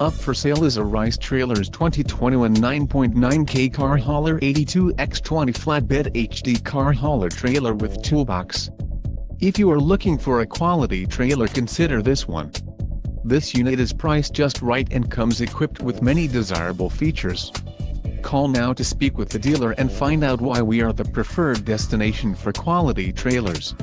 Up for sale is a Rice Trailers 2021 9.9K car hauler 82x20 Flatbed HD car hauler trailer with toolbox. If you are looking for a quality trailer, consider this one. This unit is priced just right and comes equipped with many desirable features. Call now to speak with the dealer and find out why we are the preferred destination for quality trailers.